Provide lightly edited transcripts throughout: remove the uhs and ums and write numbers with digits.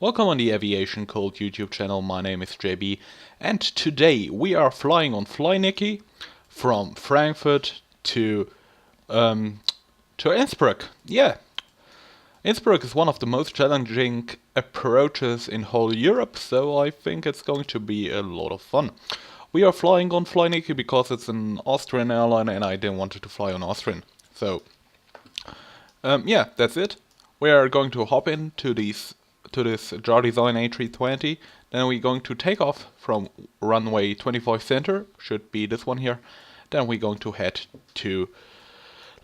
Welcome on the Aviation Code YouTube channel. My name is JB, and today we are flying on Flynicki from Frankfurt to Innsbruck. Yeah, Innsbruck is one of the most challenging approaches in whole Europe, so I think it's going to be a lot of fun. We are flying on Flynicki because it's an Austrian airline, and I didn't want to fly on Austrian. So, yeah, that's it. We are going to hop into this jar design A320. Then we're going to take off from runway 25 center, should be this one here. Then we're going to head to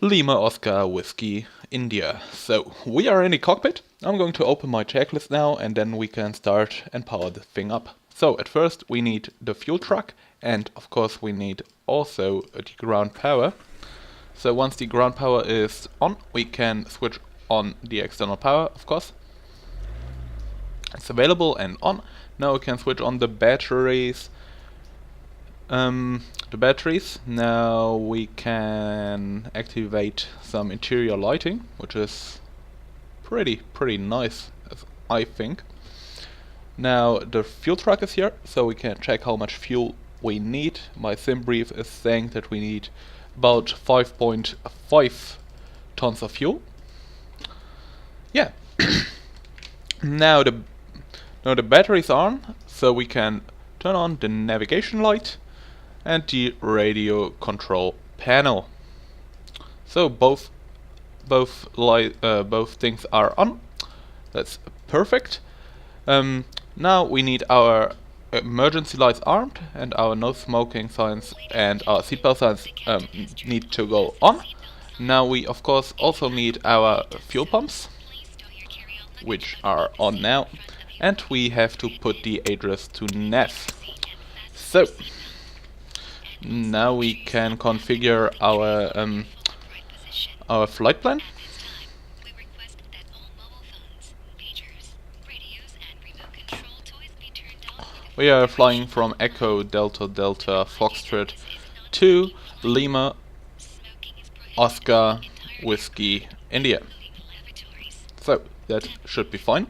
Lima Oscar Whiskey India. So we are in the cockpit. I'm going to open my checklist now, and then we can start and power the thing up. So at first we need the fuel truck, and of course we need also the ground power. So once the ground power is on, we can switch on the external power, of course. It's available and on. Now we can switch on the batteries. Now we can activate some interior lighting, which is pretty nice, I think. Now the fuel truck is here, so we can check how much fuel we need. My sim brief is saying that we need about 5.5 tons of fuel. Yeah. Now the batteries are on, so we can turn on the navigation light and the radio control panel. So both things are on. That's perfect. Now we need our emergency lights armed, and our no smoking signs and our seatbelt signs need to go on. Now we of course also need our fuel pumps, which are on now, and we have to put the address to nav. So now we can configure our flight plan. We are flying from Echo Delta Delta Foxtrot to Lima Oscar Whiskey India. So that should be fine.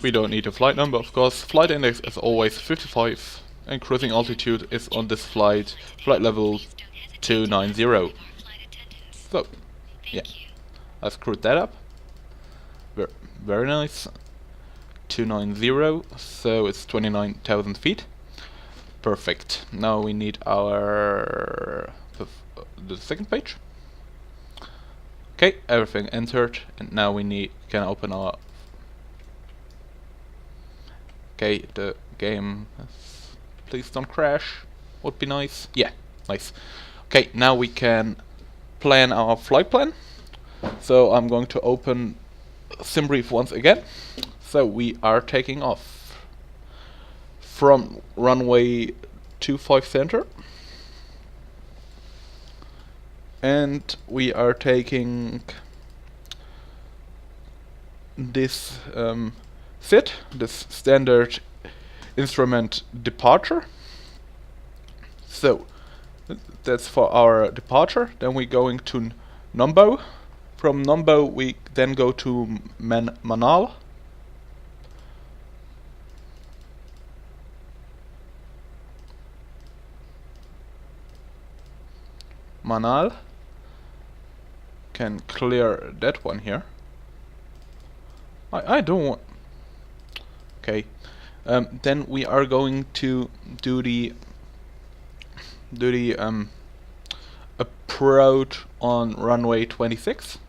We don't need a flight number, of course. Flight index is always 55, and cruising altitude is on this flight level 290. So, yeah, I screwed that up. Very nice. 290, so it's 29,000 feet. Perfect. Now we need the second page. Okay, everything entered, and now we can open our. Okay, the game. Please don't crash. Would be nice. Yeah, nice. Okay, now we can plan our flight plan. So I'm going to open SimBrief once again. So we are taking off from runway 25 center. And we are taking this this standard instrument departure. So that's for our departure. Then we're going to Nombo. From Nombo we then go to Manal. Manal. Can clear that one here. I don't want. Okay, then we are going to do the approach on runway 26,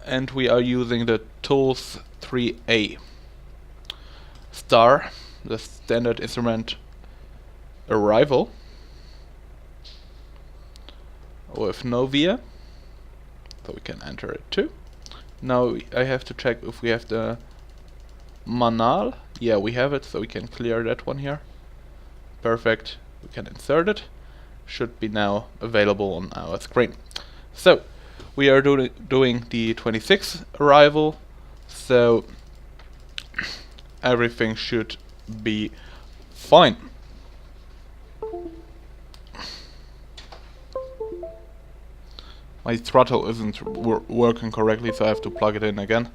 and we are using the tools 3A star, the standard instrument arrival with Novia. So we can enter it too. Now I have to check if we have the Manal. Yeah, we have it, so we can clear that one here. Perfect. We can insert it. Should be now available on our screen. So we are doing the 26 arrival. So everything should be fine. My throttle isn't working correctly, so I have to plug it in again.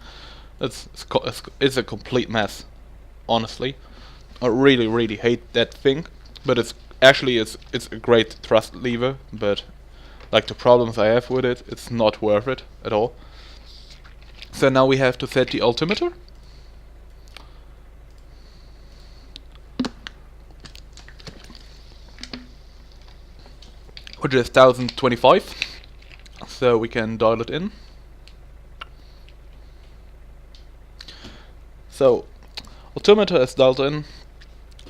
It's a complete mess, honestly. I really hate that thing, but it's a great thrust lever, but like the problems I have with it, it's not worth it at all. So now we have to set the altimeter. Which is 1025. So we can dial it in. So altimeter is dialed in.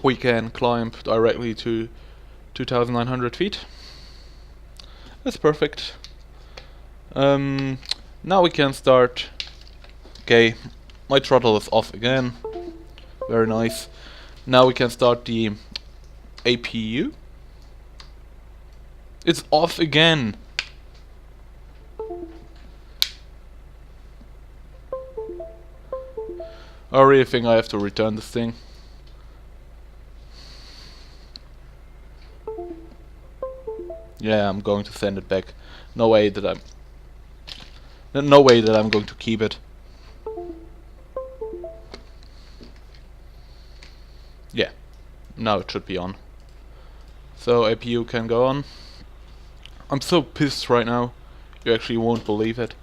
We can climb directly to 2,900 feet. That's perfect. Now we can start. Okay, my throttle is off again. Very nice. Now we can start the APU. It's off again. I really think I have to return this thing. Yeah, I'm going to send it back. No way that I'm going to keep it. Yeah, now it should be on. So APU can go on. I'm so pissed right now, you actually won't believe it.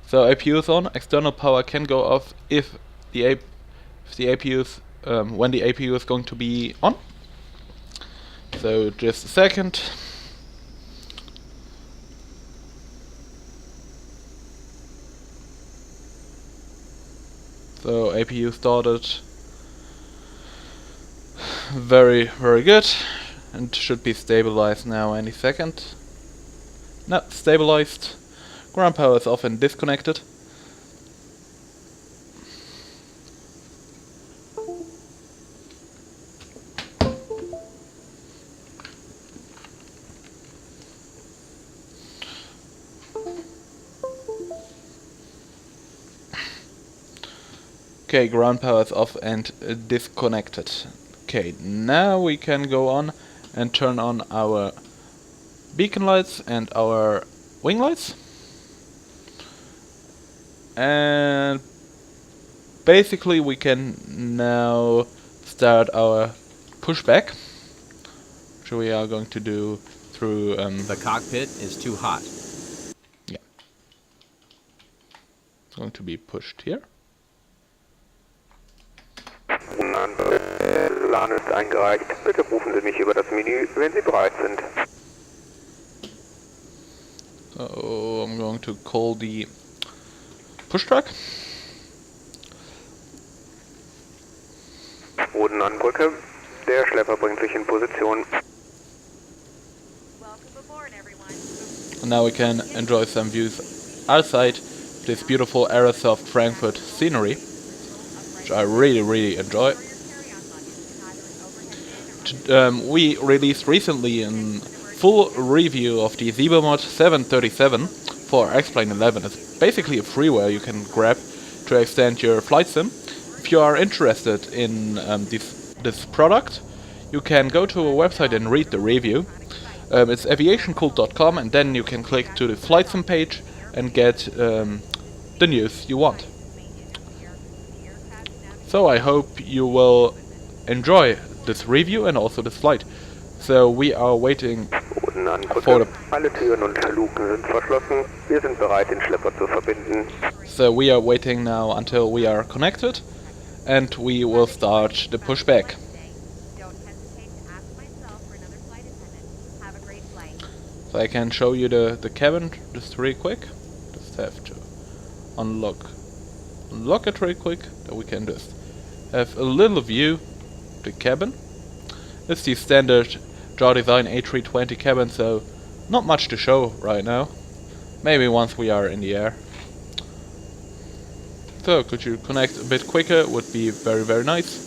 So APU is on. External power can go off if the APU is when the APU is going to be on. So just a second. So APU started. Very good, and should be stabilized now any second. No, stabilized. Ground power is off and disconnected. Okay, ground power is off and disconnected. Okay, now we can go on and turn on our beacon lights and our wing lights. And basically we can now start our pushback, which we are going to do through the cockpit is too hot. Yeah. It's going to be pushed here. Plan ist eingereicht. Bitte rufen Sie mich über das Menü, wenn Sie bereit sind. So I'm going to call the push track. Bodenanbrücke. Der Schlepper bringt sich in Position. And now we can enjoy some views outside this beautiful Aerosoft Frankfurt scenery, which I really enjoy. We released recently a full review of the ZiberMod 737 for XPlane 11. It's basically a freeware you can grab to extend your flight sim. If you are interested in this product, you can go to a website and read the review. It's aviationcult.com, and then you can click to the flight sim page and get the news you want. So I hope you will enjoy this review and also this flight. So we are waiting for the... Alle Türen und Luken sind verschlossen. Wir sind bereit, den Schlepper zu verbinden. So we are waiting now until we are connected, and we will start the pushback. So I can show you the cabin just really quick. Just have to unlock it really quick. Then we can just have a little view of the cabin. It's the standard jaw design A320 cabin, so not much to show right now. Maybe once we are in the air. So could you connect a bit quicker? Would be very nice.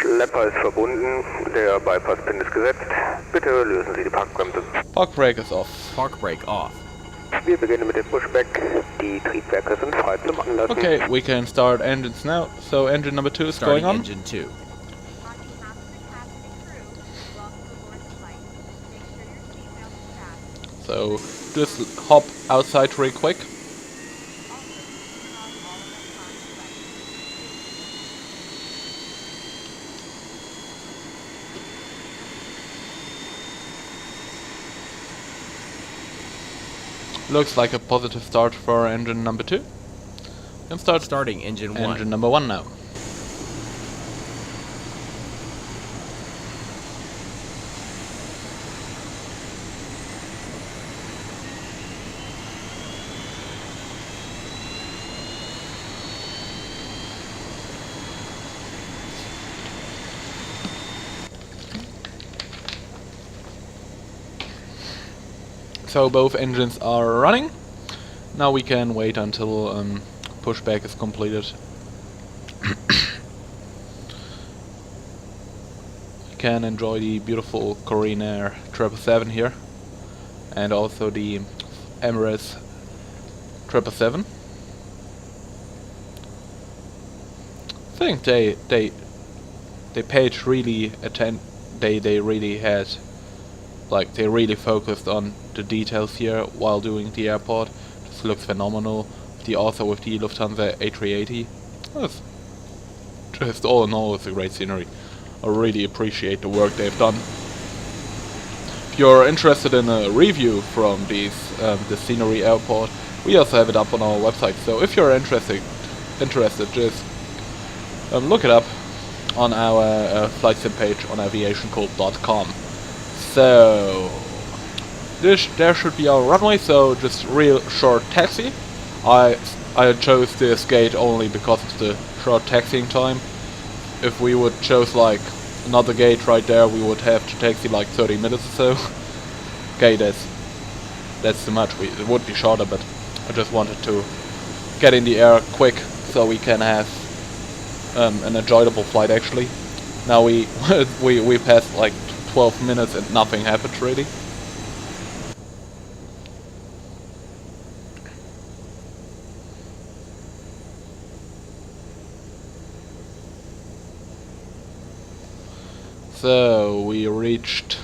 Schlepper ist verbunden, der Bypasspin ist gesetzt. Bitte lösen Sie die Parkbremse. Park brake is off. Park brake off. Wir beginnen mit dem Pushback. Die Triebwerke sind frei zum Anlassen. Okay, we can start engines now. So engine number 2 is Starting going on. engine 2. So just hop outside real quick. Looks like a positive start for engine number 2. Can start Starting engine 1. engine number 1 now. So both engines are running. Now we can wait until pushback is completed. We can enjoy the beautiful Korean Air 777 here, and also the Emirates 777. I think they paid really they really had, like, they really focused on the details here while doing the airport. This looks phenomenal. Also with the Lufthansa A380. That's just all in all, it's a great scenery. I really appreciate the work they've done. If you're interested in a review from this scenery airport, we also have it up on our website. So if you're interested, just look it up on our flight sim page on aviationcult.com. So there should be our runway. So just real short taxi. I chose this gate only because of the short taxiing time. If we would chose like another gate right there, we would have to taxi like 30 minutes or so. Okay, that's too much. It would be shorter, but I just wanted to get in the air quick so we can have an enjoyable flight actually. Now we passed like 12 minutes and nothing happened really. So we reached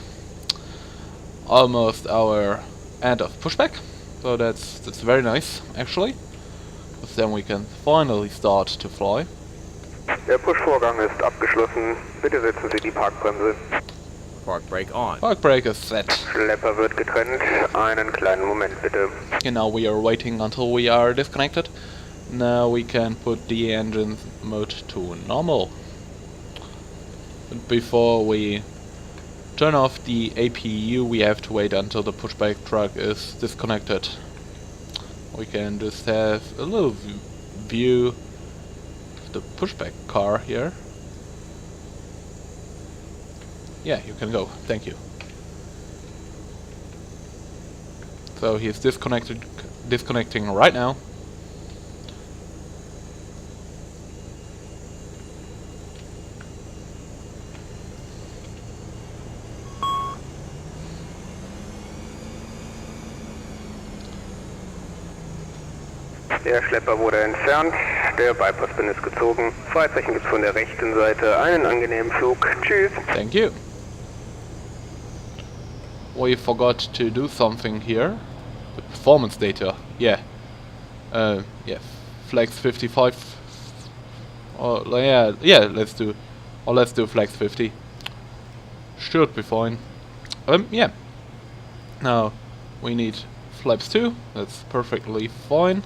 almost our end of pushback. So that's very nice actually. Because then we can finally start to fly. Der Push-Vorgang ist abgeschlossen. Bitte setzen Sie die Parkbremse. Park brake on. Park brake is set. Schlepper wird getrennt. Einen kleinen Moment bitte. Okay, now we are waiting until we are disconnected. Now we can put the engine mode to normal. But before we turn off the APU, we have to wait until the pushback truck is disconnected. We can just have a little view of the pushback car here. Yeah, you can go. Thank you. So he's disconnecting right now. Der Schlepper wurde entfernt, der Bypasspin ist gezogen. Freizeichen gibt's von der rechten Seite. Einen angenehmen Flug. Tschüss. Thank you. We forgot to do something here. The performance data. Yeah. Yeah. Flex 55. Yeah. Let's do flex 50. Should be fine. Yeah. Now we need flaps 2. That's perfectly fine.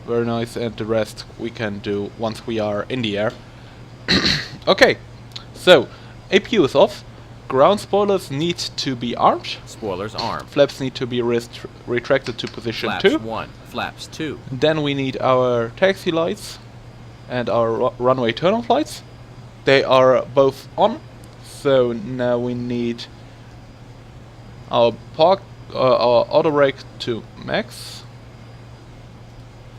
Very nice, and the rest we can do once we are in the air. Okay, so APU is off. Ground spoilers need to be armed. Spoilers armed. Flaps need to be retracted to position Flaps 2. 1. Flaps 2. Then we need our taxi lights and our runway turn-off lights. They are both on. So now we need our auto brake to max.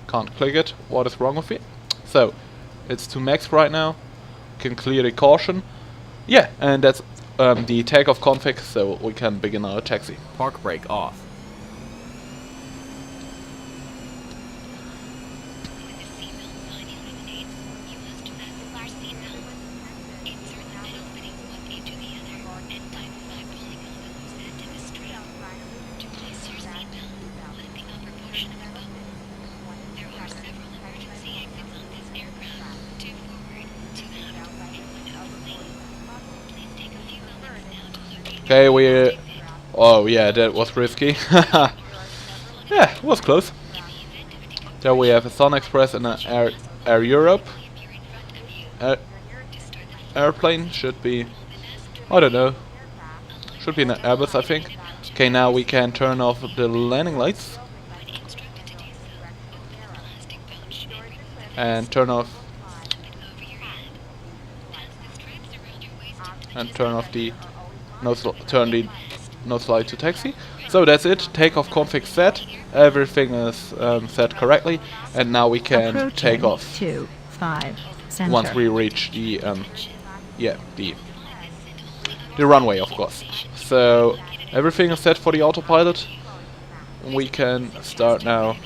Can't click it. What is wrong with it? So it's to max right now. Can clear the caution. Yeah, and that's the takeoff config, so we can begin our taxi. Park brake off. Okay, we... Oh yeah, that was risky. Yeah, it was close. There we have a Sun Express and an Air Europe. Airplane should be... I don't know. Should be an Airbus, I think. Okay, now we can turn off the landing lights. And turn off... And turn off the... turn the no slide to taxi. So that's it. Takeoff config set. Everything is set correctly. And now we can take off. 25 center. Once we reach the... yeah, the runway, of course. So everything is set for the autopilot. We can start now.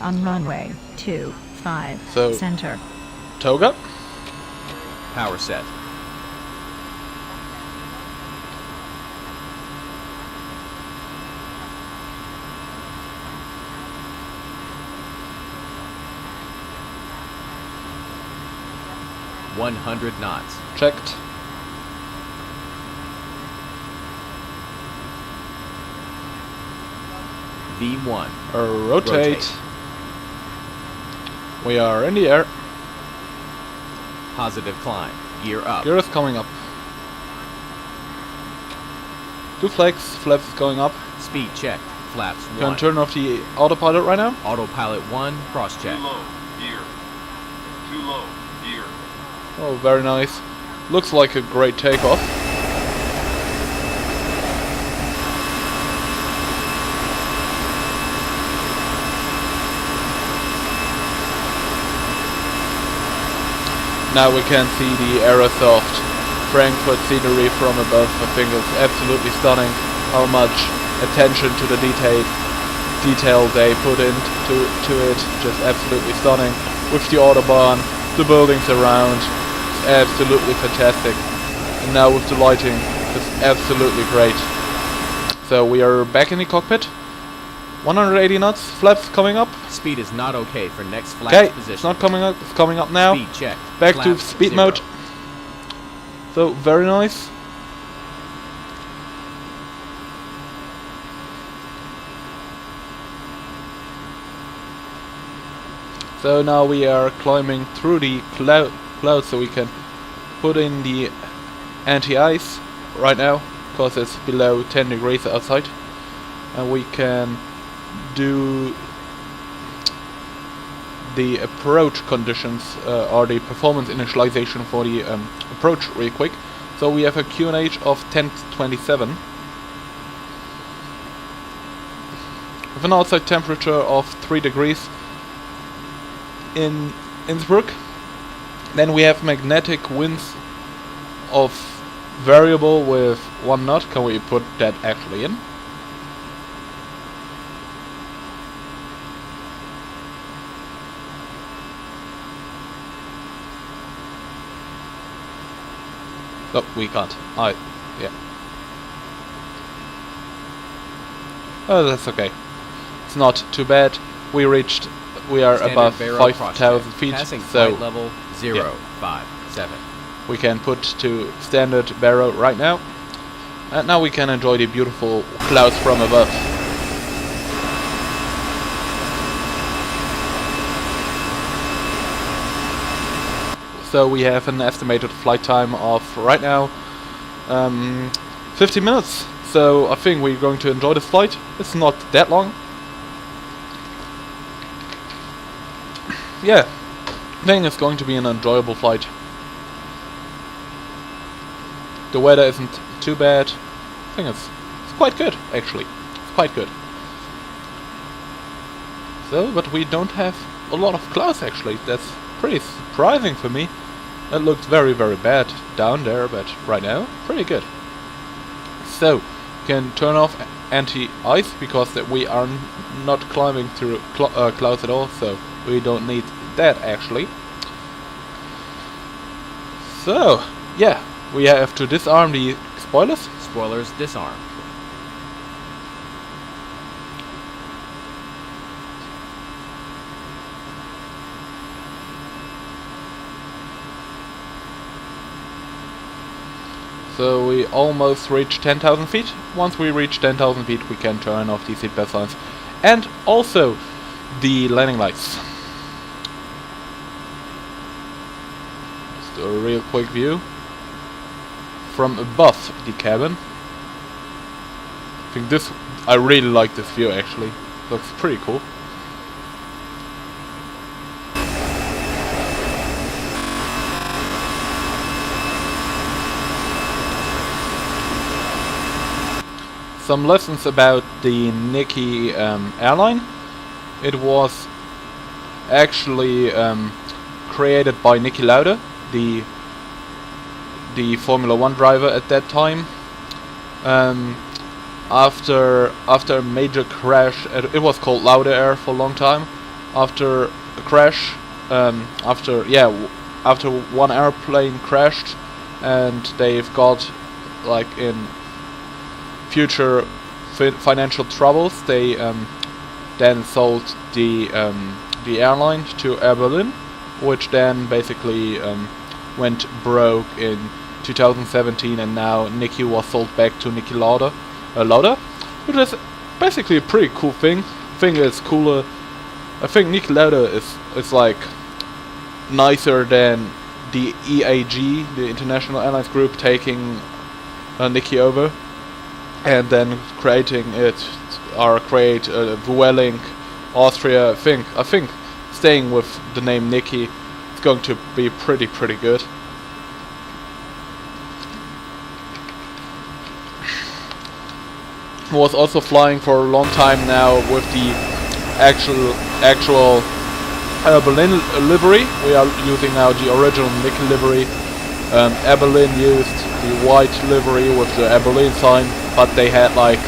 On runway 25 So, center. Toga. Power set. $100 knots. Checked. V1. Rotate. We are in the air. Positive climb. Gear up. Gear is coming up. Two flaps. Flaps is going up. Speed check. Flaps Can 1. turn off the autopilot right now. Autopilot 1. Cross check. Too low, gear. Too low, gear. Oh, very nice. Looks like a great takeoff. Now we can see the Aerosoft Frankfurt scenery from above. I think it's absolutely stunning how much attention to the detail they put into it. Just absolutely stunning. With the Autobahn, the buildings around, it's absolutely fantastic. And now with the lighting, it's absolutely great. So we are back in the cockpit. 180 knots, flaps coming up. Speed is not okay for next flaps Okay, position. it's not coming up, it's coming up now. Speed check. Back to Flaps speed 0. mode. So, very nice. So now we are climbing through the clouds so we can put in the anti-ice right now, because it's below 10 degrees outside. And we can do the approach conditions or the performance initialization for the approach really quick. So we have a QNH of 1027 with an outside temperature of 3 degrees in Innsbruck. Then we have magnetic winds of variable with 1 knot. Can we put that actually in? No, we can't. Yeah. Oh, that's okay. It's not too bad. We are Standard above barrel 5,000 cross-check. feet, Passing so flight level 057. we can put to standard barrel right now. And now we can enjoy the beautiful clouds from above. So we have an estimated flight time of right now 50 minutes. So I think we're going to enjoy this flight. It's not that long. Yeah, I think it's going to be an enjoyable flight. The weather isn't too bad. I think it's quite good, actually. It's quite good. So, but we don't have a lot of clouds, actually. That's pretty surprising for me. It looked very, very bad down there, but right now, pretty good. So, we can turn off anti-ice because we are not climbing through clouds at all, so we don't need that actually. So, yeah, we have to disarm the spoilers. Spoilers disarmed. So we almost reached 10,000 feet. Once we reach 10,000 feet, we can turn off the seatbelt signs and also the landing lights. Just a real quick view from above the cabin. I really like this view actually. Looks pretty cool. Some lessons about the Niki airline. It was actually created by Niki Lauda, the Formula 1 driver at that time. After a major crash, it was called Lauda Air for a long time. After a crash, after one airplane crashed, and they've got like in future financial troubles, they then sold the airline to Air Berlin, which then basically went broke in 2017, and now Niki was sold back to Niki Lauda, which is basically a pretty cool thing. I think it's cooler. I think Niki Lauda is like nicer than the EAG, the International Airlines Group, taking Niki over and then create Vueling, Austria. I think staying with the name Niki is going to be pretty good. Was also flying for a long time now with the actual Berlin livery. We are using now the original Niki livery. Air Berlin used the white livery with the Air Berlin sign, but they had like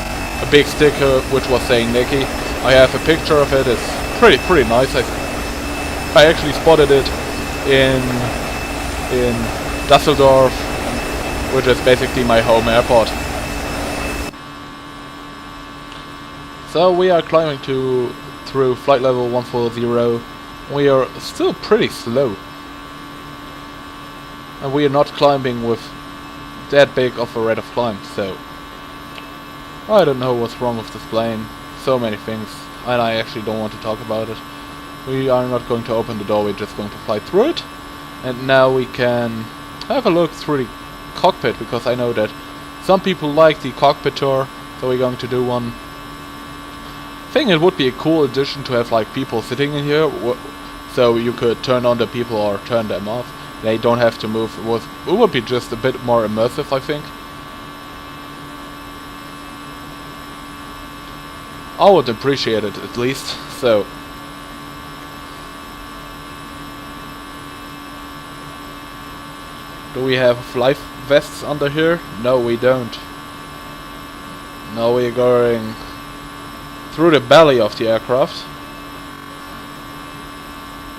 a big sticker which was saying Niki. I have a picture of it. It's pretty nice. I actually spotted it in Düsseldorf, which is basically my home airport. So we are climbing through flight level 140. We are still pretty slow, and we are not climbing with that big of a rate of climb. So I don't know what's wrong with this plane. So many things, and I actually don't want to talk about it. We are not going to open the door. We're just going to fly through it, and now we can have a look through the cockpit, because I know that some people like the cockpit tour. So we're going to do one. I think it would be a cool addition to have like people sitting in here, so you could turn on the people or turn them off. They don't have to move. It would be just a bit more immersive, I think. I would appreciate it at least. So do we have life vests under here? No, we don't. Now we're going through the belly of the aircraft.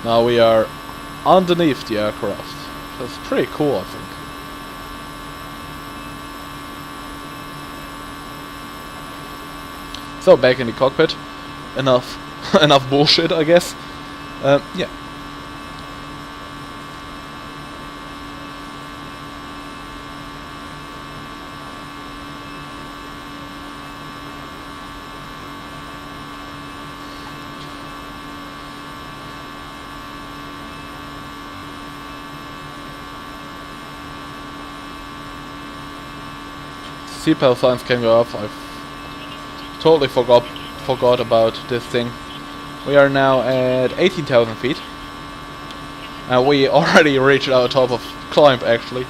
Now we are underneath the aircraft. That's pretty cool, I think. So back in the cockpit. Enough bullshit, I guess. Yeah. Seatbelt signs can go off. I've totally forgot about this thing. We are now at 18,000 feet. And we already reached our top of climb, actually.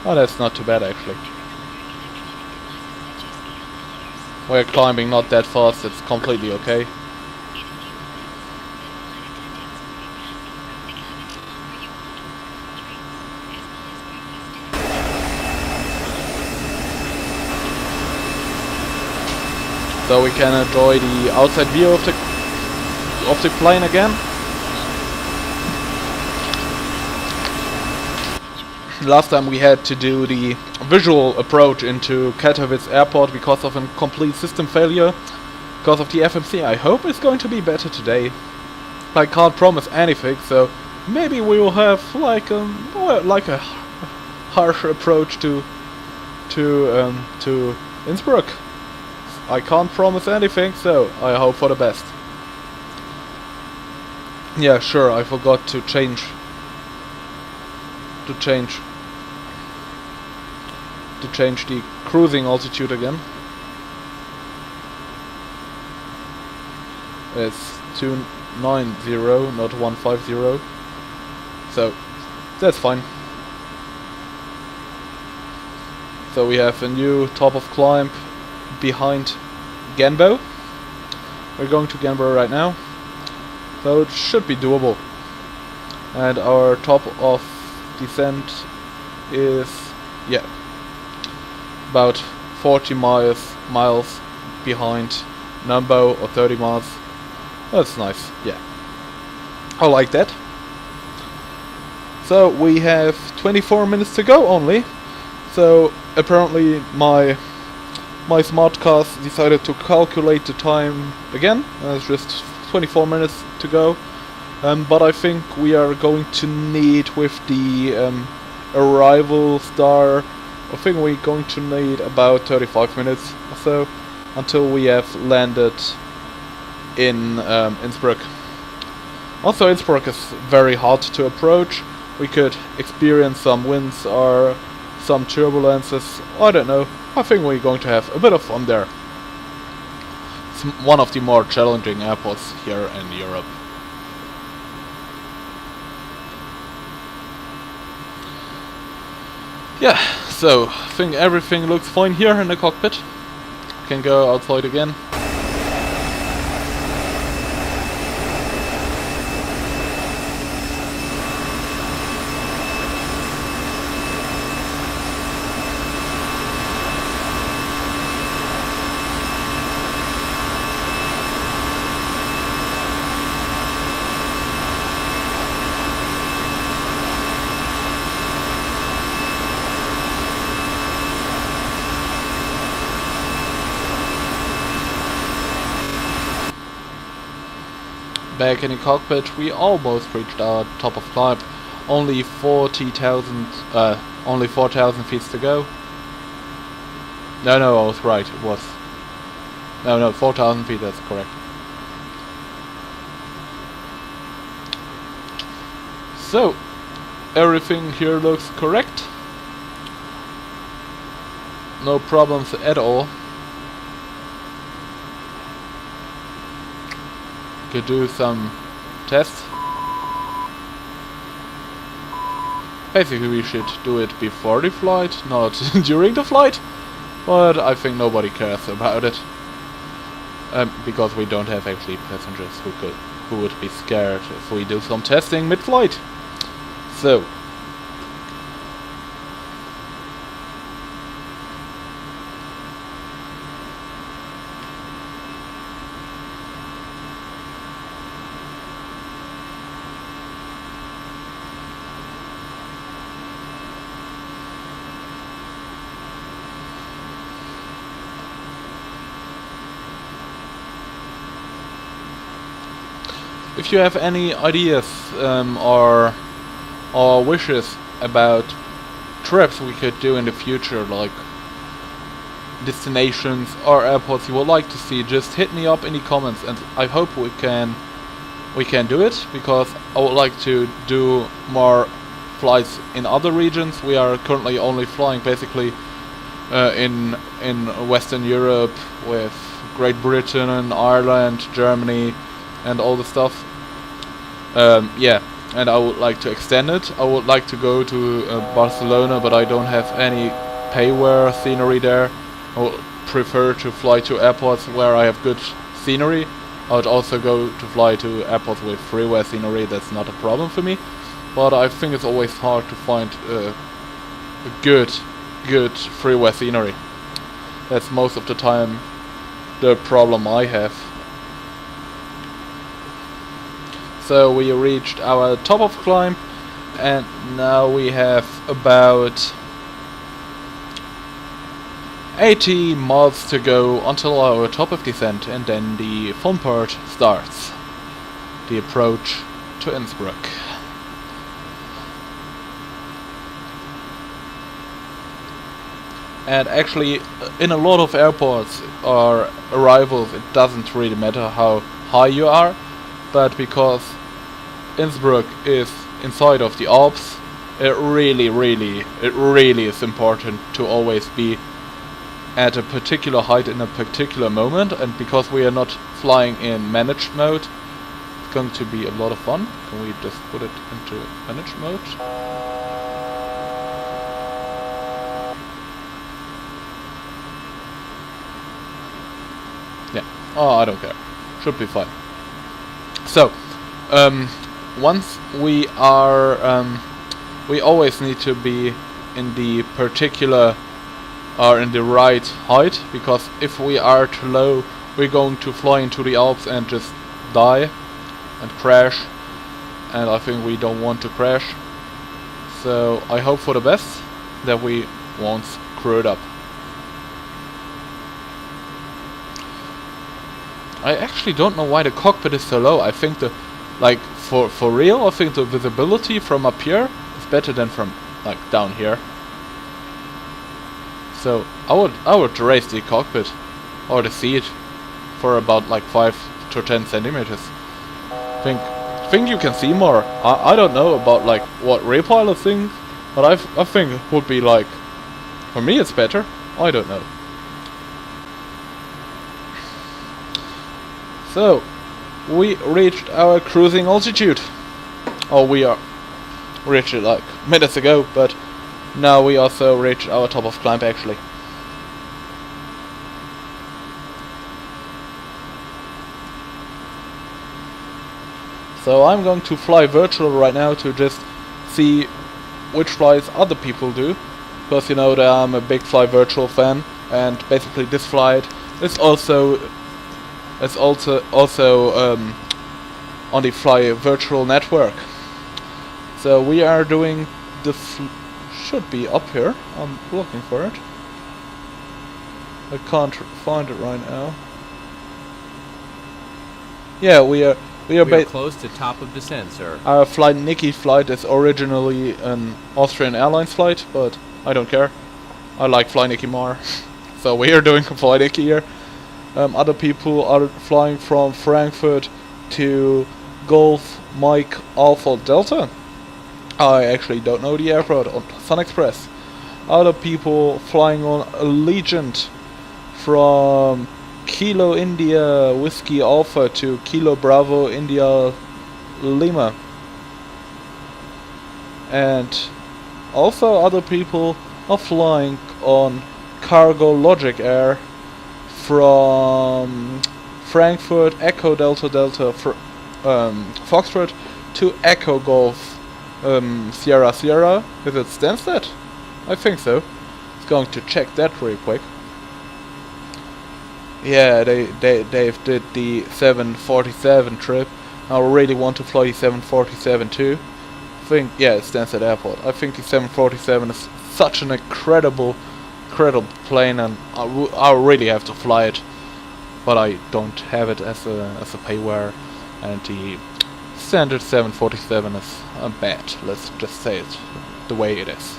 Oh, that's not too bad, actually. We're climbing not that fast, it's completely okay. So we can enjoy the outside view of the plane again. Last time we had to do the visual approach into Katowice airport because of a complete system failure, because of the FMC. I hope it's going to be better today. I can't promise anything, so maybe we will have like a harsher approach to to Innsbruck. I can't promise anything, so I hope for the best. Yeah, sure, I forgot to change the cruising altitude again. It's 290, not 150. So that's fine. So we have a new top of climb behind Genbo. We're going to Genbo right now. So it should be doable. And our top of descent is, yeah, about 40 miles behind Numbo, or 30 miles. That's nice, yeah. I like that. So we have 24 minutes to go only. So apparently my smartcast decided to calculate the time again. It's just 24 minutes to go. But I think we are going to need, with the arrival star, I think we're going to need about 35 minutes or so until we have landed in Innsbruck. Also, Innsbruck is very hard to approach. We could experience some winds or some turbulences. I don't know. I think we're going to have a bit of fun there. It's one of the more challenging airports here in Europe. Yeah, so I think everything looks fine here in the cockpit. We can go outside again. Back in the cockpit, we almost reached our top of climb. Only 4,000 feet to go. No, I was right. It was 4,000 feet. That's correct. So everything here looks correct. No problems at all. Could do some tests. Basically we should do it before the flight, not during the flight, but I think nobody cares about it, because we don't have actually passengers who would be scared if we do some testing mid-flight. So if you have any ideas or wishes about trips we could do in the future, like destinations or airports you would like to see, just hit me up in the comments, and I hope we can do it, because I would like to do more flights in other regions. We are currently only flying basically in Western Europe with Great Britain and Ireland, Germany, and all the stuff. Yeah, and I would like to extend it. I would like to go to Barcelona, but I don't have any payware scenery there. I would prefer to fly to airports where I have good scenery. I would also go to fly to airports with freeware scenery. That's not a problem for me, but I think it's always hard to find a good freeware scenery. That's most of the time the problem I have. So we reached our top of climb, and now we have about 80 miles to go until our top of descent, and then the fun part starts. The approach to Innsbruck. And actually, in a lot of airports or arrivals, it doesn't really matter how high you are, but because Innsbruck is inside of the Alps, it really is important to always be at a particular height in a particular moment, and because we are not flying in managed mode, it's going to be a lot of fun. Can we just put it into managed mode? Yeah. Oh, I don't care. Should be fine. So, once we are, we always need to be in the particular or in the right height, because if we are too low, we're going to fly into the Alps and just die and crash, and I think we don't want to crash. So I hope for the best that we won't screw it up. I actually don't know why the cockpit is so low. I think the, like, for real, I think the visibility from up here is better than from, like, down here. So I would raise the cockpit or the seat for about like 5 to 10 centimeters. Think you can see more. I don't know about like what rear pilot thinks, but I think it would be like, for me it's better. I don't know. So we reached our cruising altitude. Oh, we reached it like minutes ago, but now we also reached our top of climb actually. So I'm going to fly virtual right now to just see which flights other people do, because you know that I'm a big fly virtual fan, and basically this flight is also on the fly virtual network. So we are doing the should be up here. I'm looking for it. I can't find it right now. Yeah, we are close to top of descent, sir. Our flight Nikki flight is originally an Austrian Airlines flight, but I don't care. I like Fly Nikki more. So we are doing a Fly Nikki here. Other people are flying from Frankfurt to Golf Mike Alpha Delta. I actually don't know the airport on Sun Express. Other people flying on Allegiant from Kilo India Whiskey Alpha to Kilo Bravo India Lima. And also other people are flying on Cargo Logic Air from Frankfurt Echo Delta Delta Foxtrot to Echo Golf Sierra Sierra. Is it Stansted? I think so. It's going to check that real quick. Yeah, they did the 747 trip. I really want to fly the 747 too. I think, yeah, it's Stansted Airport. I think the 747 is such an incredible plane, and I really have to fly it, but I don't have it as a payware, and the standard 747 is bad. Let's just say it the way it is.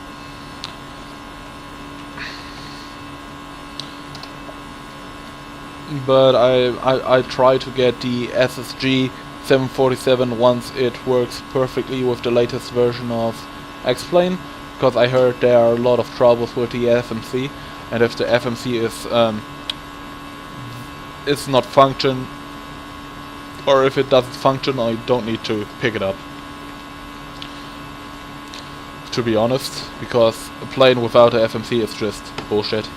But I try to get the SSG 747 once it works perfectly with the latest version of XPlane, because I heard there are a lot of troubles with the FMC, and if the FMC is not function, or if it doesn't function, I don't need to pick it up, to be honest, because a plane without a FMC is just bullshit.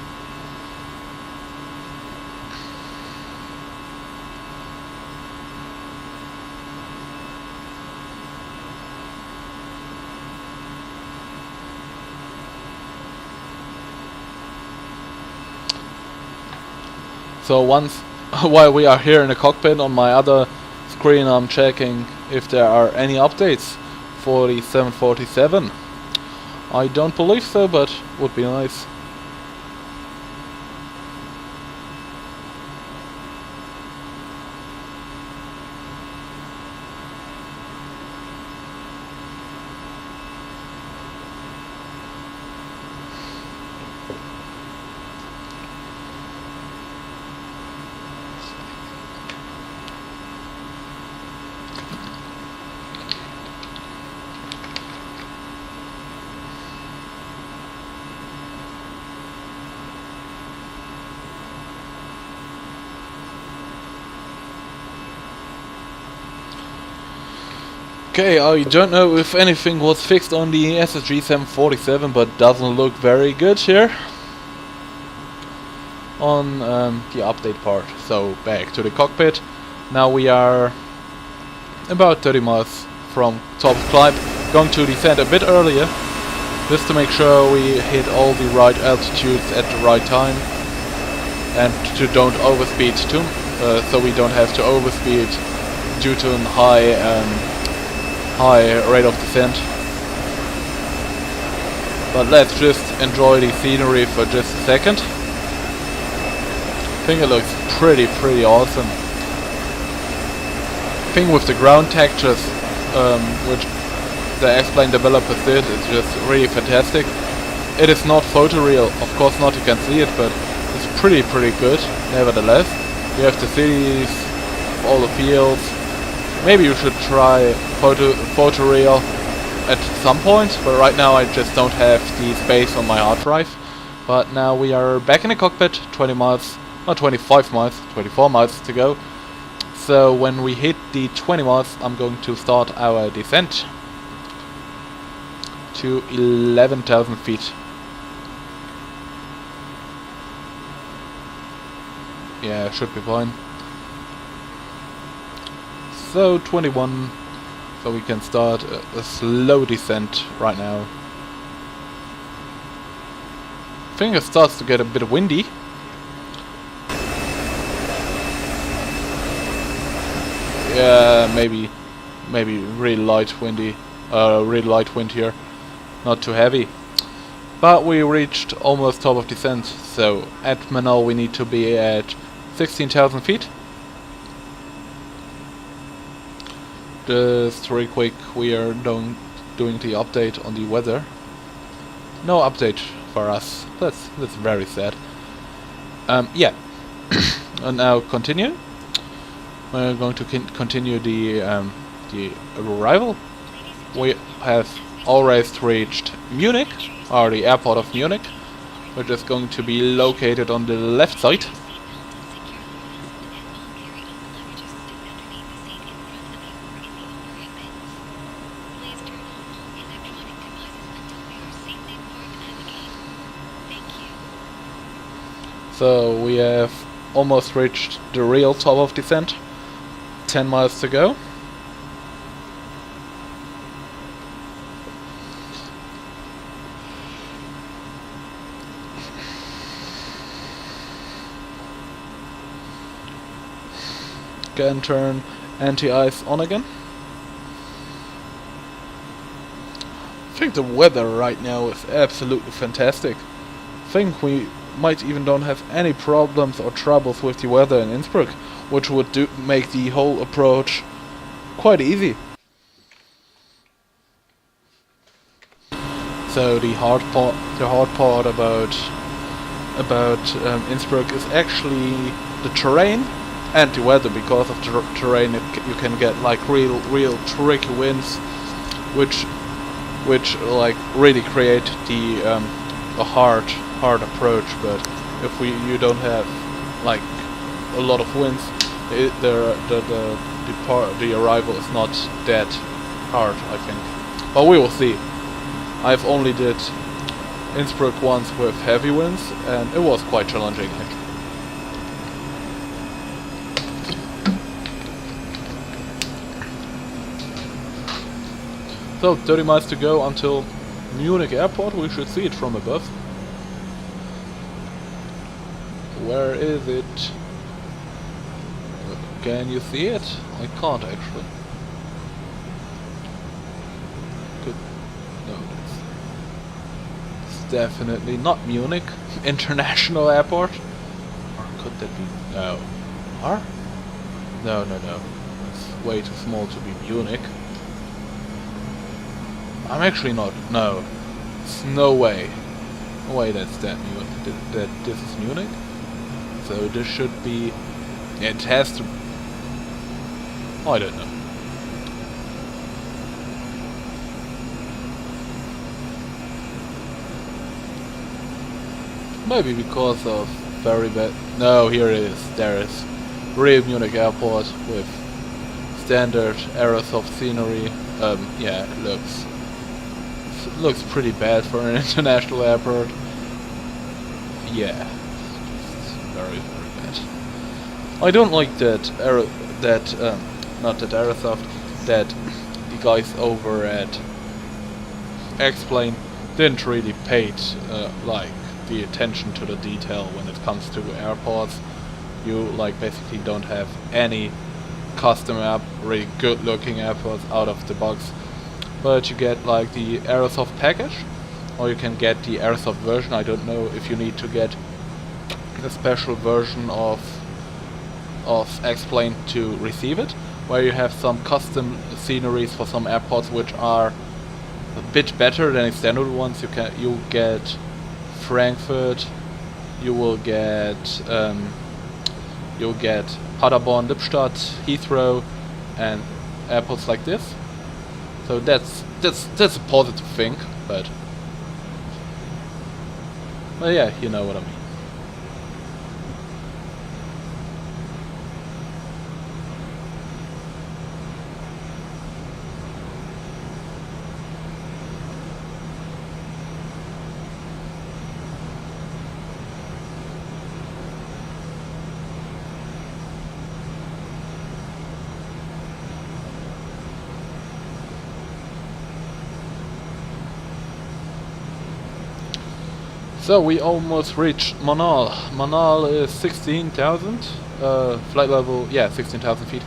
So while we are here in the cockpit, on my other screen I'm checking if there are any updates for the 747. I don't believe so, but would be nice. Okay, I don't know if anything was fixed on the SSG 747, but doesn't look very good here on the update part. So back to the cockpit. Now we are about 30 miles from top of climb, going to descend a bit earlier, just to make sure we hit all the right altitudes at the right time, and to don't overspeed too, so we don't have to overspeed due to a high rate of descent. But let's just enjoy the scenery for just a second. I think it looks pretty awesome. I think with the ground textures, which the XPlane developers did, it's just really fantastic. It is not photoreal, of course not, you can see it, but it's pretty good nevertheless. You have the cities, all the fields. Maybe you should try photoreal at some point, but right now I just don't have the space on my hard drive. But now we are back in the cockpit, 20 miles, not 25 miles, 24 miles to go. So when we hit the 20 miles, I'm going to start our descent to 11,000 feet. Yeah, should be fine. So 21, so we can start a slow descent right now. I think it starts to get a bit windy. Yeah, maybe really light windy, really light wind here, not too heavy. But we reached almost top of descent, so at Manal we need to be at 16,000 feet. Just real quick, we are doing the update on the weather. No update for us. That's very sad. Yeah, and now continue. We're going to continue the arrival. We have almost reached Munich, or the airport of Munich, which is going to be located on the left side. So we have almost reached the real top of descent. 10 miles to go. Can turn anti-ice on again. I think the weather right now is absolutely fantastic. I think we might even don't have any problems or troubles with the weather in Innsbruck, which would make the whole approach quite easy. So the hard part about Innsbruck is actually the terrain and the weather. Because of the terrain, you can get like real tricky winds, which like really create the a hard approach. But if you don't have like a lot of winds, the arrival is not that hard, I think. But we will see. I've only did Innsbruck once with heavy winds, and it was quite challenging actually. So 30 miles to go until Munich airport. We should see it from above. Where is it? Can you see it? I can't actually. Good. No, it's definitely not Munich International Airport. Or could that be? No. Or? No. It's way too small to be Munich. I'm actually not. No. It's no way. No way that's that Munich. That this is Munich. So this should be. It has to. I don't know. Maybe because of very bad. No, here it is. There is real Munich airport with standard aerosoft scenery. Yeah, it looks pretty bad for an international airport. Yeah, it's very bad. I don't like that not that aerosoft, that the guys over at XPlane didn't really paid like the attention to the detail when it comes to airports. You like basically don't have any custom app, really good looking airports out of the box, but you get like the aerosoft package, or you can get the aerosoft version. I don't know if you need to get a special version of XPlane to receive it, where you have some custom sceneries for some airports which are a bit better than the standard ones. You get Frankfurt, you'll get Paderborn, Lippstadt, Heathrow, and airports like this. So that's a positive thing, but yeah, you know what I mean. So we almost reached Manal. Manal is 16,000 flight level. Yeah, 16,000 feet.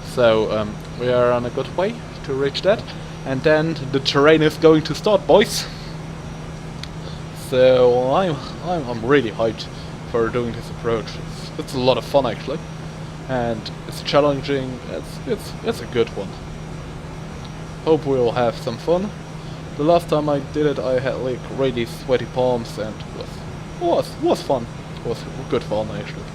So we are on a good way to reach that, and then the terrain is going to start, boys. So I'm really hyped for doing this approach. It's a lot of fun actually, and it's challenging. It's a good one. Hope we'll have some fun. The last time I did it, I had like really sweaty palms, and was fun. Was good fun actually.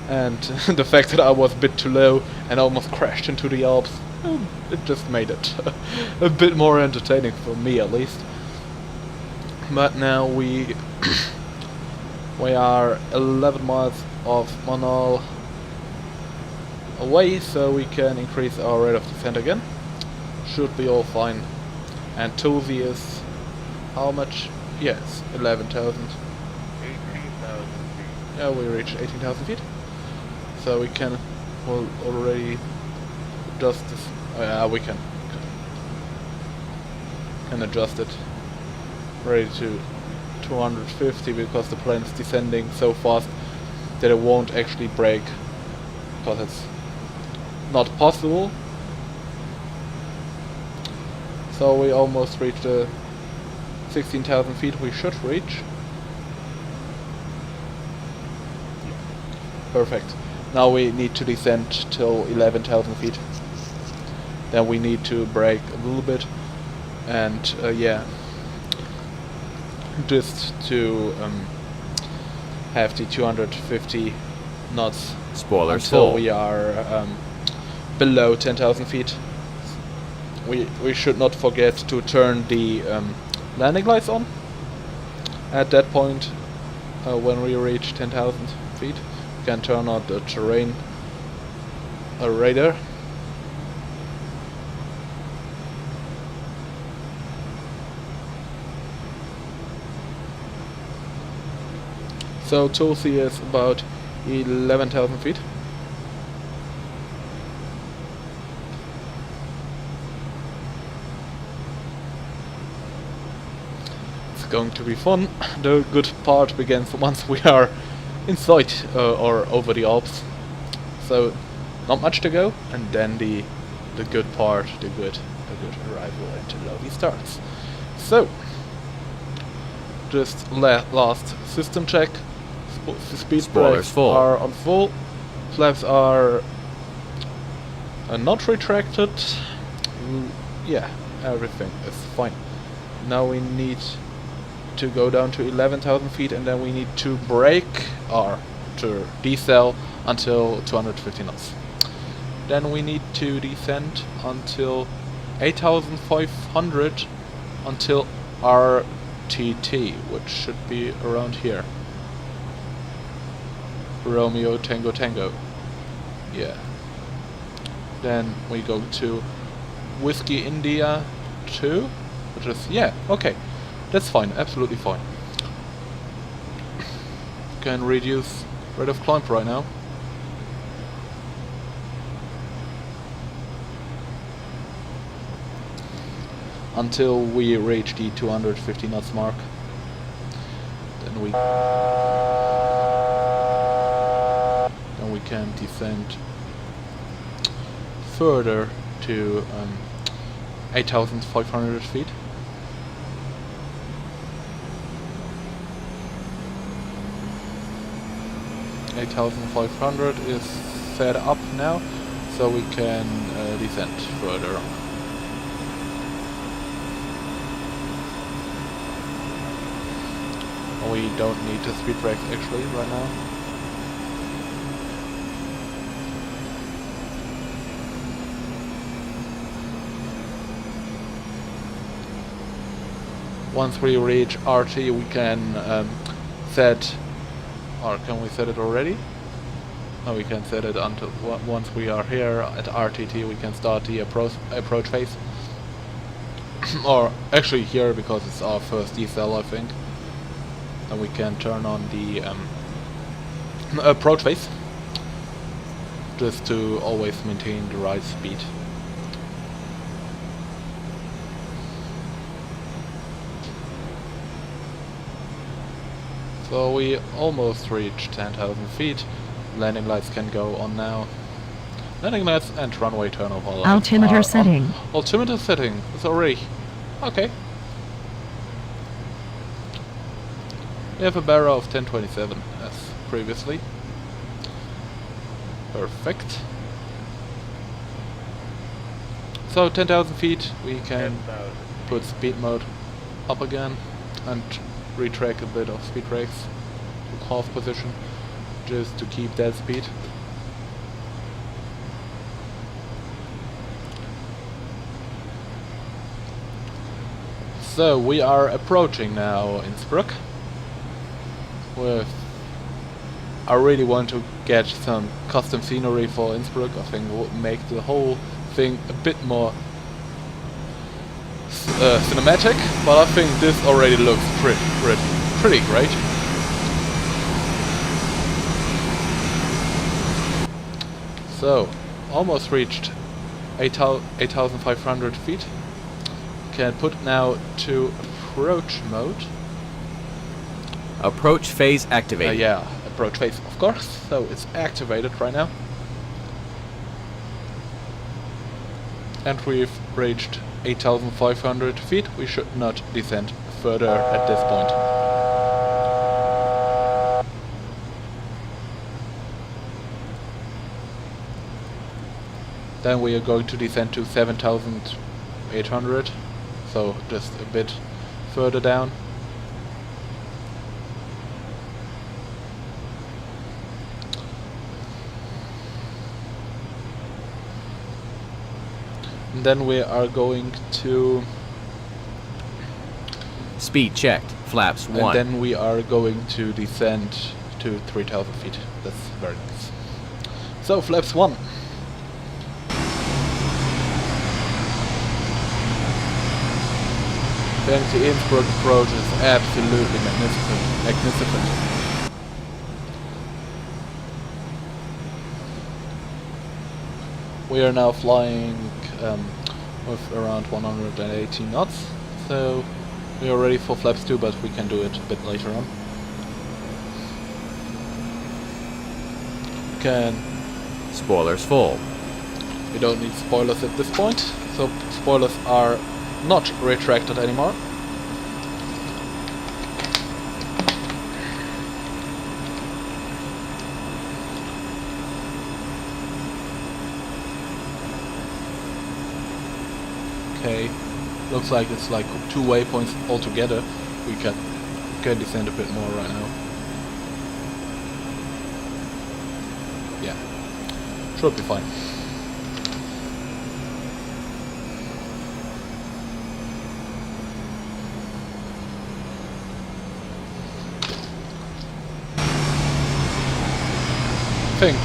And the fact that I was a bit too low and almost crashed into the Alps, it just made it a bit more entertaining for me at least. But now we are 11 miles of Manal away, so we can increase our rate of descent again. Should be all fine. And Tozi is how much? Yes, 11,000. 18,000 feet. Yeah, we reached 18,000 feet. So we can already adjust this. Oh yeah, we can adjust it ready to 250, because the plane is descending so fast that it won't actually brake, because it's not possible. So we almost reached the 16,000 feet we should reach. Perfect. Now we need to descend till 11,000 feet. Then we need to brake a little bit, and yeah, just to have the 250 knots Spoilers until full. we are below 10,000 feet. We should not forget to turn the landing lights on at that point. When we reach 10,000 feet, we can turn on the terrain radar. So Tosi is about 11,000 feet. Going to be fun. The good part begins once we are inside or over the Alps. So not much to go, and then the good part, the good arrival into Lovi starts. So just last system check. Speed Spoilers brakes full. are on full. Flaps are not retracted. Yeah, everything is fine. Now we need to go down to 11,000 feet, and then we need to brake or to decel until 250 knots. Then we need to descend until 8,500 until RTT, which should be around here. Romeo Tango Tango. Yeah. Then we go to Whiskey India 2, which is, yeah, okay. That's fine, absolutely fine. Can reduce rate of climb right now. Until we reach the 250 knots mark. Then we can descend further to 8,500 feet. $8,500 is set up now, so we can descend further. We don't need to speed brake actually right now. Once we reach RT, we can set, or can we set it already? No, we can set it until once we are here at RTT. We can start the approach phase, or actually here because it's our first decel, I think. And we can turn on the approach phase, just to always maintain the right speed. So we almost reached 10,000 feet. Landing lights can go on now. Landing lights and runway turnover lights Altimeter are setting. on. Altimeter setting is already okay. We have a barrel of 1027 as previously. Perfect. So 10,000 feet, we can 10,000. put speed mode up again and retrack a bit of speed brakes to half position just to keep that speed. So we are approaching now Innsbruck. I really want to get some custom scenery for Innsbruck. I think it will make the whole thing a bit more cinematic, but I think this already looks pretty great. So, almost reached 8,500 feet. Can put now to approach mode. Approach phase activated. Yeah, approach phase, of course. So it's activated right now. And we've reached 8,500 feet. We should not descend further at this point. Then we are going to descend to 7,800. So just a bit further down. And then we are going to... Speed checked. Flaps 1. And then we are going to descend to 3,000 feet. That's very nice. So, flaps 1. I think the Innsbruck approach is absolutely magnificent. We are now flying with around 180 knots, so we are ready for flaps 2, but we can do it a bit later on. Spoilers full. We don't need spoilers at this point, so spoilers are not retracted anymore. Okay, looks like it's like 2 waypoints altogether. We can descend a bit more right now. Yeah, should be fine. I think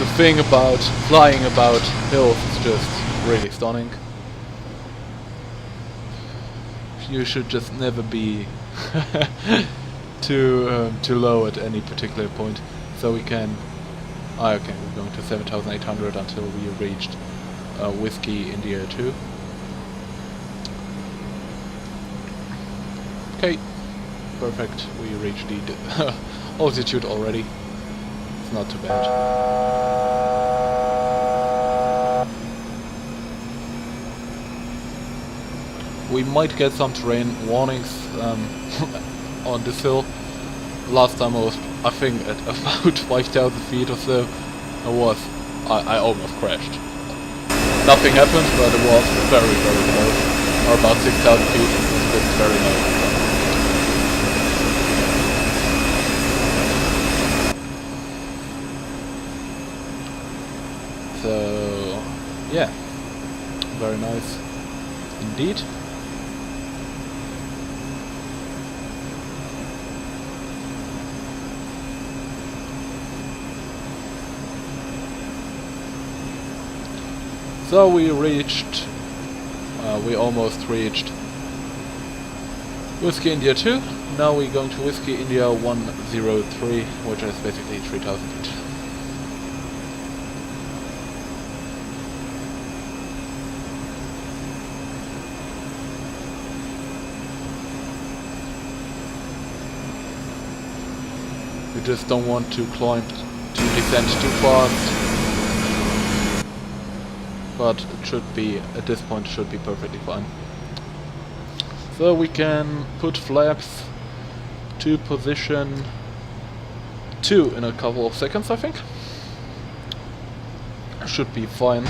The thing about flying about hills is just really stunning. You should just never be too low at any particular point. So we can. Okay, we're going to 7,800 until we reached Whiskey India 2. Okay, perfect. We reached the altitude already. It's not too bad. We might get some terrain warnings on this hill. Last time I was, I think, at about 5,000 feet or so. I almost crashed. Nothing happened, but it was very, very close. Or about 6,000 feet. It's very low. So, yeah, very nice indeed. So we almost reached Whiskey India 2. Now we're going to Whiskey India 103, which is basically 3,000 feet. We just don't want to descend too fast. But it should be, at this point, should be perfectly fine. So we can put flaps to position 2 in a couple of seconds, I think. Should be fine.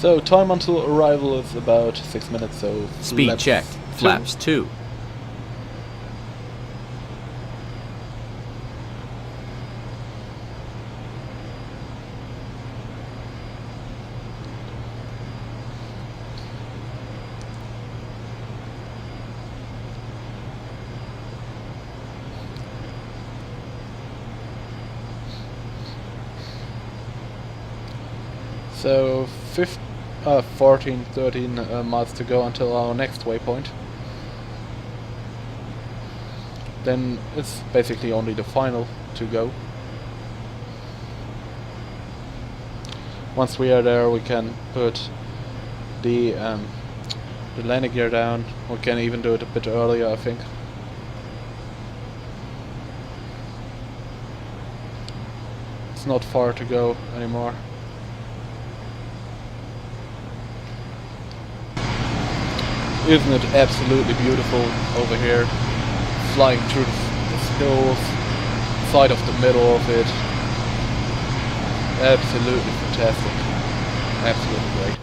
So time until arrival is about 6 minutes, so Speed checked. Flaps 2. So 14, 13 miles to go until our next waypoint. Then it's basically only the final to go. Once we are there, we can put the landing gear down. We can even do it a bit earlier, I think. It's not far to go anymore. Isn't it absolutely beautiful over here? Flying through the hills, side of the middle of it. Absolutely fantastic. Absolutely great.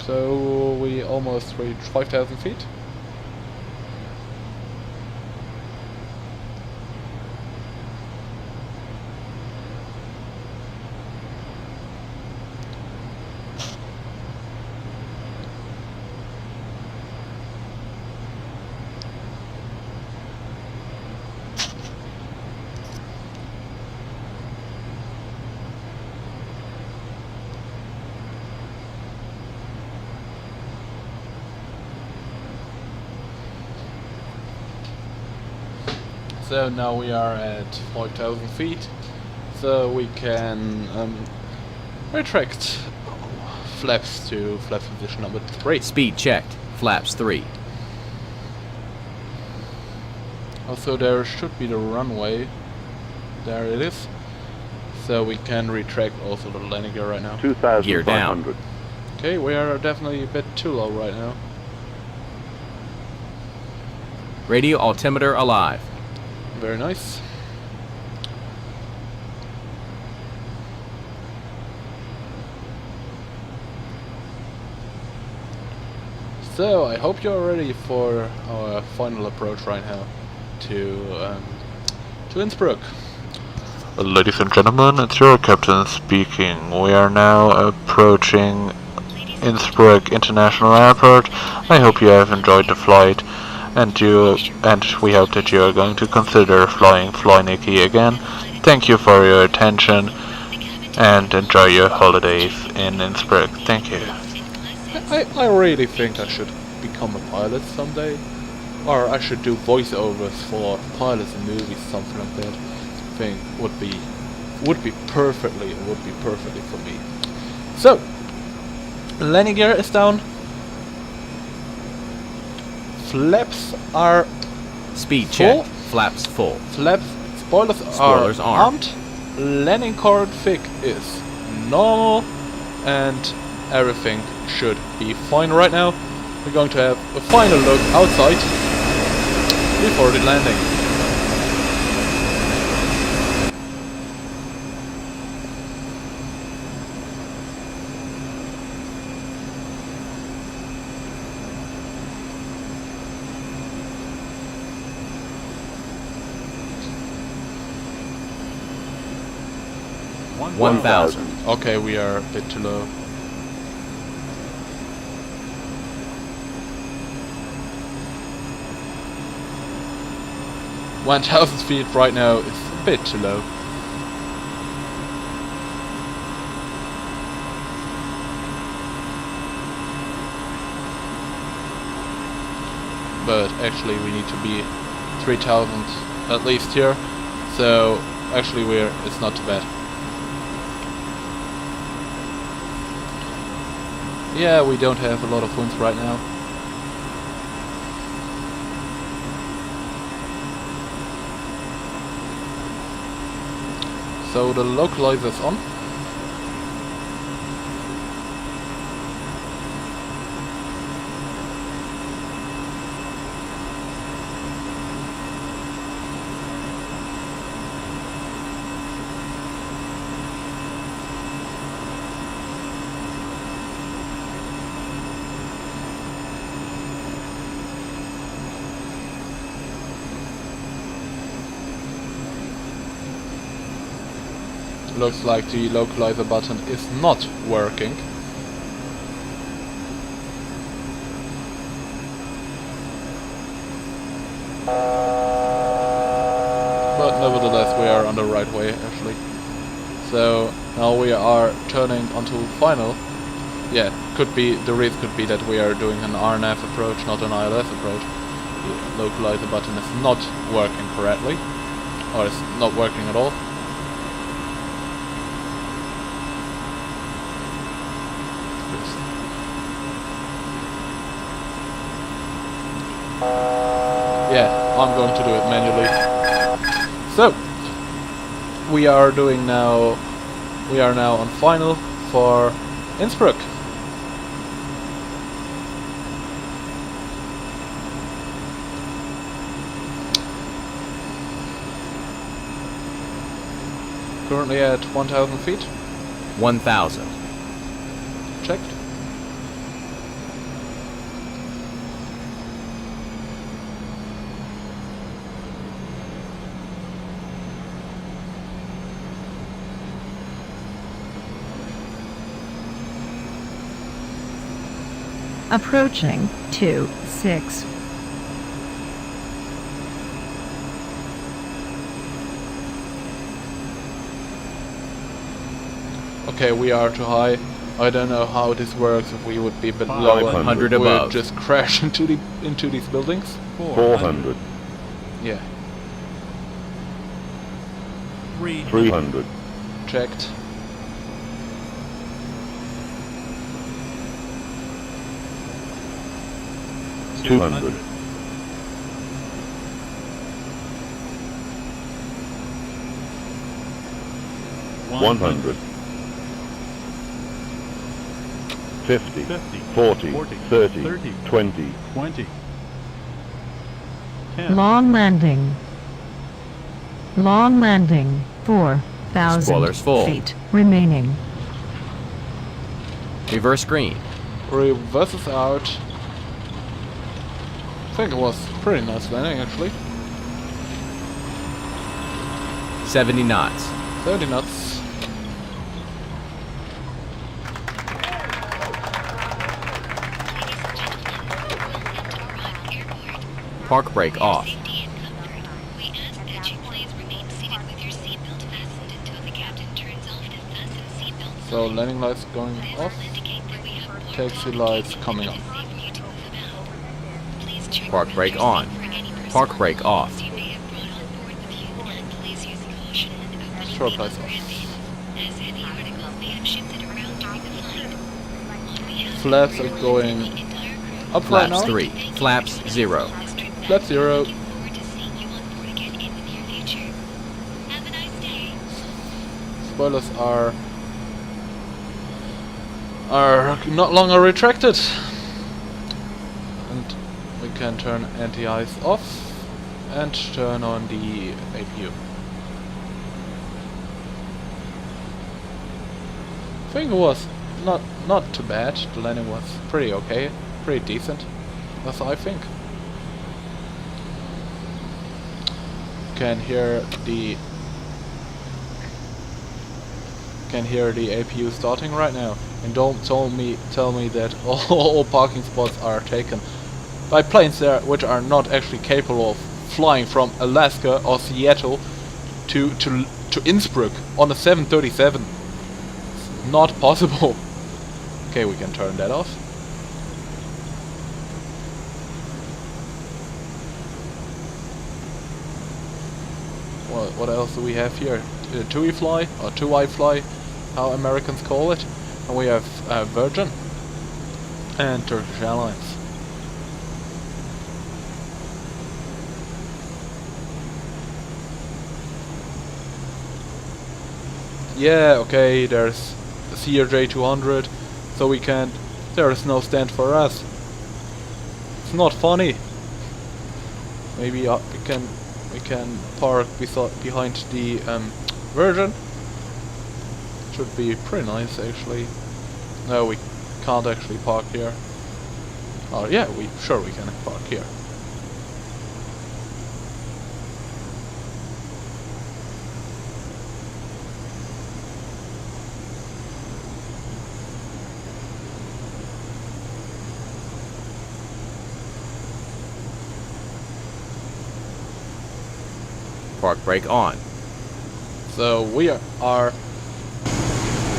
So we almost reached 5,000 feet. So now we are at 5,000 feet, so we can retract flaps to flap position number 3. Speed checked. Flaps 3. Also there should be the runway. There it is. So we can retract also the landing gear right now. 2,500. Gear down. Okay, we are definitely a bit too low right now. Radio altimeter alive. Very nice. So I hope you're ready for our final approach right now to Innsbruck. Ladies and gentlemen, it's your captain speaking. We are now approaching Innsbruck International Airport. I hope you have enjoyed the flight, and we hope that you are going to consider flying Flykniki again. Thank you for your attention, and enjoy your holidays in Innsbruck. Thank you. I really think I should become a pilot someday, or I should do voiceovers for pilots in movies, something like that. I think would be perfectly for me. So, landing gear is down. Flaps are Speed full. check. Flaps full. Flaps, Spoilers are armed. Landing cord fig is normal, and everything should be fine right now. We're going to have a final look outside before the landing. One thousand. Okay, we are a bit too low. $1,000 feet right now is a bit too low. But actually we need to be 3,000 at least here. So actually it's not too bad. Yeah, we don't have a lot of winds right now. So the localizer's on. Looks like the localizer button is not working. But nevertheless we are on the right way actually. So now we are turning onto final. Yeah, the reason could be that we are doing an RNF approach, not an ILS approach. The localizer button is not working correctly, or it's not working at all. Yeah, I'm going to do it manually. So we are now on final for Innsbruck. Currently at 1,000 feet. 1,000. Checked. Approaching 26. Okay, we are too high. I don't know how this works. If we would be a bit lower, 500 we would above. just crash into these buildings. 400, Yeah, 300, checked. two hundred, 100, 50, 40, 30, 20, Long landing. Long landing. 4,000 Spoilers full. feet remaining. Reverse green. Reverses out. I think it was pretty nice landing actually. 70 knots. 30 knots. Park brake off. Safety and comfort. We ask that you please remain seated with your seatbelt fastened until the captain turns off the fasten seatbelt So sign. landing lights going This off. will indicate that we have more Taxi block lights gates coming and up. it is safe for you to move about. Please check Park around brake your on. seat for any Park personal brake off. belongings you may have brought on board with you, and please use caution when opening Short the lights off. overhead bin, as heavy articles may have shifted around during the flight. On behalf of Flaps the are crew going and the entire crew, up right Flaps now. 3. Flaps 0. Flap 0. looking forward to seeing you on board again in the near future. Have a nice day. Spoilers are not longer retracted. And we can turn anti-ice off and turn on the APU. I think it was not too bad. The landing was pretty okay, pretty decent. That's I think. Can hear the APU starting right now, and don't tell me that all parking spots are taken by planes there which are not actually capable of flying from Alaska or Seattle to Innsbruck on a 737. It's not possible. Okay, we can turn that off. What else do we have here? TUI fly, or TUI fly, how Americans call it. And we have Virgin and Turkish Airlines. Yeah, okay, there's the CRJ 200, so we can't. There is no stand for us. It's not funny. Maybe we can park behind the Virgin. Should be pretty nice actually. No, we can't actually park here. Oh yeah, we can park here. Park brake on. So we are.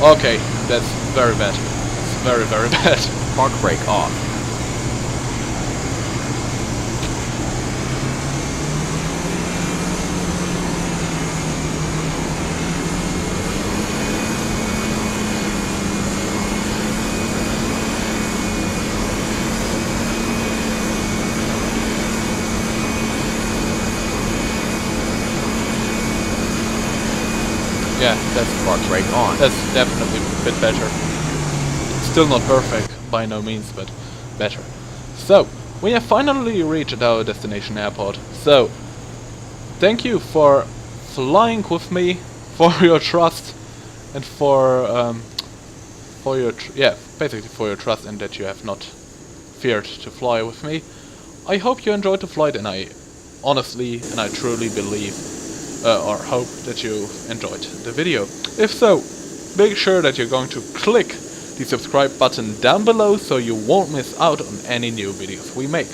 Okay, that's very bad. It's very, very bad. Park brake off. Yeah, that's Park brake on. That's definitely a bit better. Still not perfect, by no means, but better. So, we have finally reached our destination airport. So, thank you for flying with me, for your trust, and for your basically for your trust, and that you have not feared to fly with me. I hope you enjoyed the flight, and I honestly and I truly believe or hope that you enjoyed the video. If so, make sure that you're going to click the subscribe button down below so you won't miss out on any new videos we make.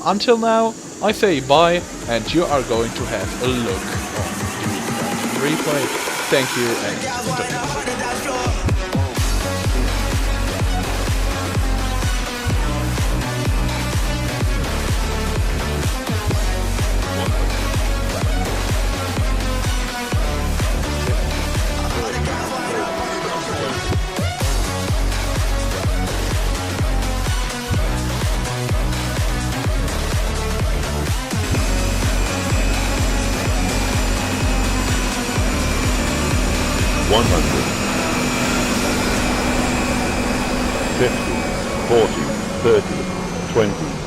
Until now, I say bye, and you are going to have a look on the replay. Thank you and enjoy. One hundred, 50, 40, 30, 20.